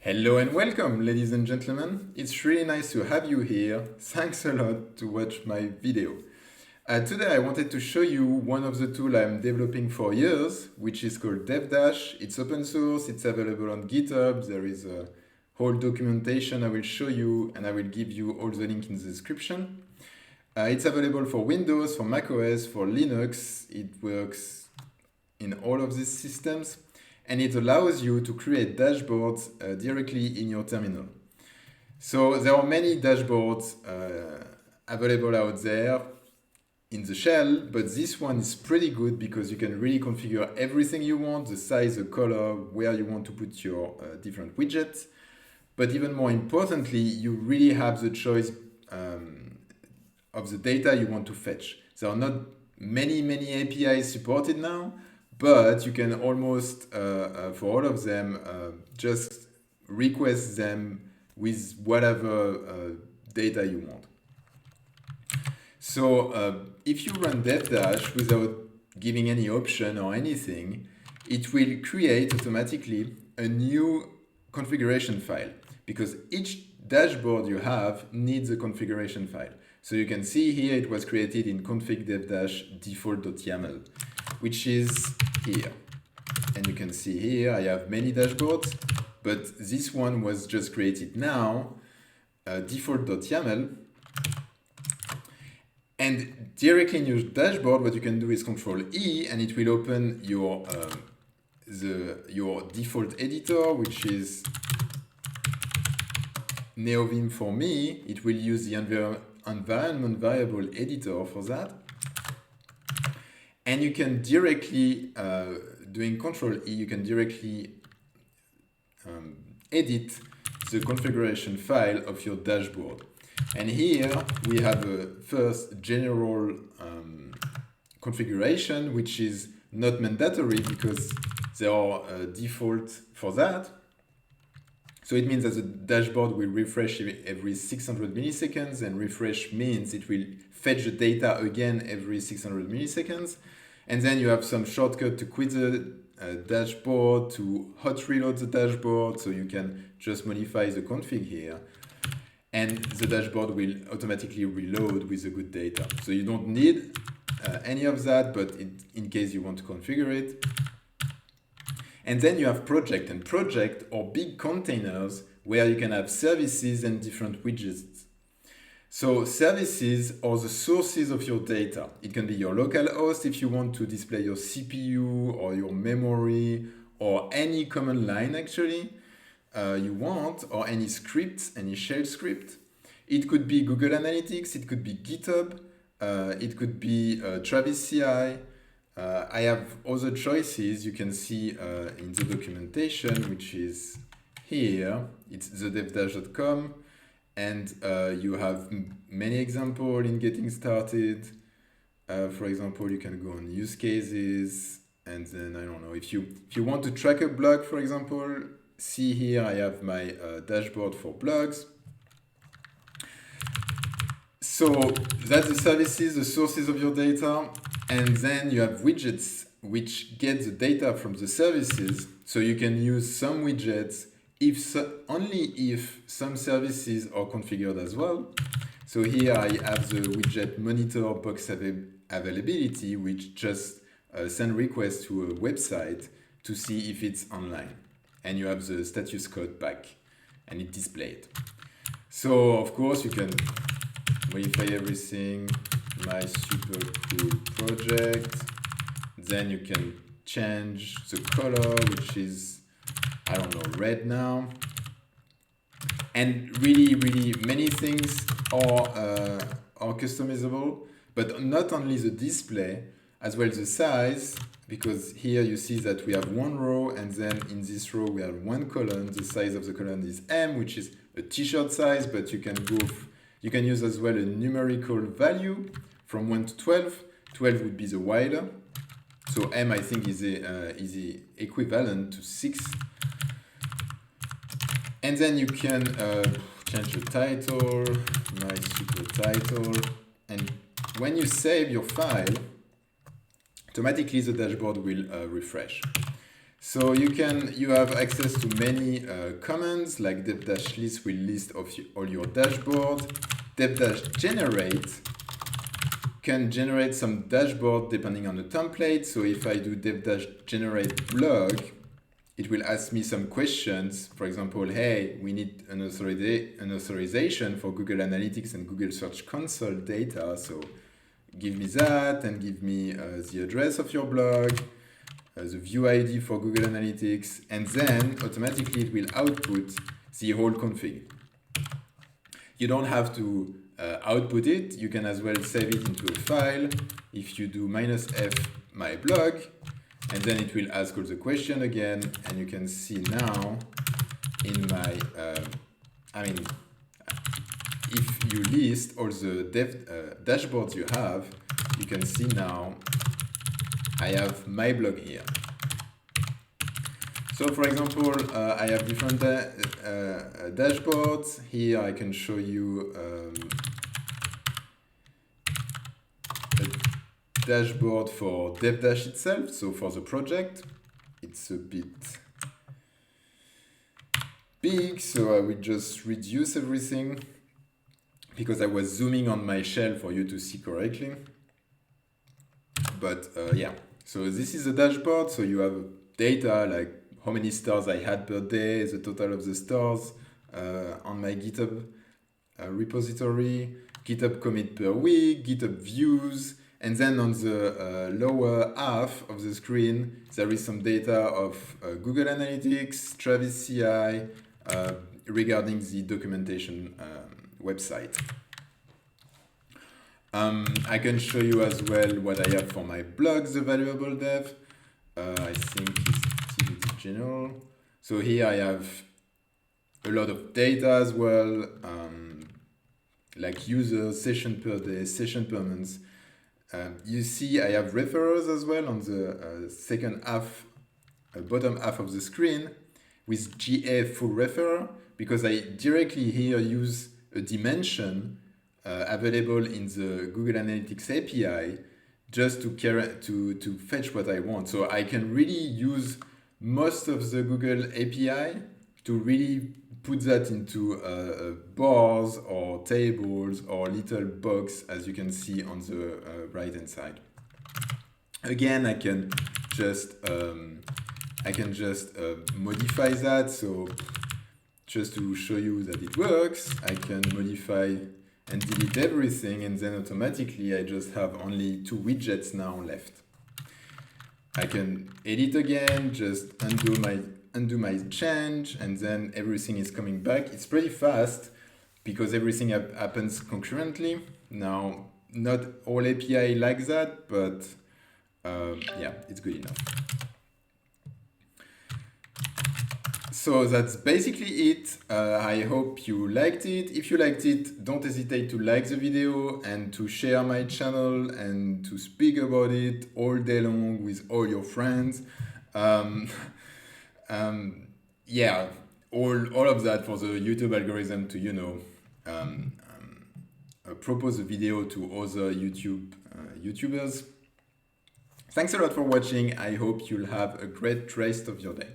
Hello and welcome, ladies and gentlemen. It's really nice to have you here. Thanks a lot to watch my video. Today I wanted to show you one of the tools I'm developing for years, which is called DevDash. It's open source, it's available on GitHub. There is a whole documentation I will show you, and I will give you all the link in the description. It's available for Windows, for macOS, for Linux. It works in all of these systems. And it allows you to create dashboards directly in your terminal. So there are many dashboards available out there in the shell, but this one is pretty good because you can really configure everything you want, the size, the color, where you want to put your different widgets. But even more importantly, you really have the choice of the data you want to fetch. There are not many APIs supported now, but you can almost, for all of them, just request them with whatever data you want. So if you run DevDash without giving any option or anything, it will create automatically a new configuration file because each dashboard you have needs a configuration file. So you can see here it was created in config devdash default.yaml, which is here. And you can see here I have many dashboards, but this one was just created now, default.yaml. And directly in your dashboard, what you can do is Control E, and it will open your default editor, which is NeoVim for me. It will use the environment variable editor for that. And you can directly, doing Control E, you can directly edit the configuration file of your dashboard. And here we have a first general configuration, which is not mandatory because there are default for that. So it means that the dashboard will refresh every 600 milliseconds, and refresh means it will fetch the data again every 600 milliseconds. And then you have some shortcut to quit the dashboard, to hot reload the dashboard, so you can just modify the config here. And the dashboard will automatically reload with the good data. So you don't need any of that, but in case you want to configure it. And then you have project, and project are big containers where you can have services and different widgets. So services are the sources of your data. It can be your local host if you want to display your CPU or your memory or any command line actually you want, or any script, any shell script. It could be Google Analytics, it could be GitHub, it could be Travis CI. I have other choices you can see in the documentation, which is here. It's thedevdash.com. And you have many examples in getting started. For example, you can go on use cases, and then I don't know, if you want to track a blog, for example, see here I have my dashboard for blogs. So that's the services, the sources of your data, and then you have widgets which get the data from the services. So you can use some widgets only if some services are configured as well. So here I have the widget monitor box availability, which just send requests to a website to see if it's online. And you have the status code back, and it displayed. So of course you can modify everything, my super cool project. Then you can change the color, which is, I don't know, red now. And really many things are customizable, but not only the display, as well the size, because here you see that we have one row, and then in this row we have one column. The size of the column is M, which is a t-shirt size, but you can use as well a numerical value from 1 to 12. 12 would be the wider. So M, I think, is the equivalent to 6. And then you can change the title, my super title. And when you save your file, automatically the dashboard will refresh. So you have access to many commands, like dev-list will list all your dashboard. Dev-generate can generate some dashboard depending on the template. So if I do dev-generate blog, it will ask me some questions. For example, hey, we need an authorization for Google Analytics and Google Search Console data. So give me that and give me the address of your blog, the view ID for Google Analytics, and then automatically it will output the whole config. You don't have to output it. You can as well save it into a file. If you do -f my blog, and then it will ask all the question again, and you can see now in my, if you list all the dashboards you have, you can see now I have my blog here. So for example, I have different dashboards. Here I can show you dashboard for DevDash itself, so for the project. It's a bit big, so I will just reduce everything because I was zooming on my shell for you to see correctly. But yeah, so this is a dashboard, so you have data like how many stars I had per day, the total of the stars on my GitHub repository, GitHub commit per week, GitHub views. And then on the lower half of the screen, there is some data of Google Analytics, Travis CI, regarding the documentation website. I can show you as well what I have for my blogs, the valuable dev. I think it's activity general. So here I have a lot of data as well, like users, session per day, session per month. You see I have referrals as well on the second half, bottom half of the screen with GA full referrer, because I directly here use a dimension available in the Google Analytics API just to fetch what I want. So I can really use most of the Google API to really put that into bars or tables or little box, as you can see on the right hand side. Again, I can just modify that. So just to show you that it works, I can modify and delete everything, and then automatically I just have only 2 widgets now left. I can edit again, just undo my change, and then everything is coming back. It's pretty fast because everything happens concurrently. Now, not all API like that, but yeah, it's good enough. So that's basically it. I hope you liked it. If you liked it, don't hesitate to like the video and to share my channel and to speak about it all day long with all your friends. Yeah, all of that for the YouTube algorithm to, propose a video to other YouTubers. Thanks a lot for watching. I hope you'll have a great rest of your day.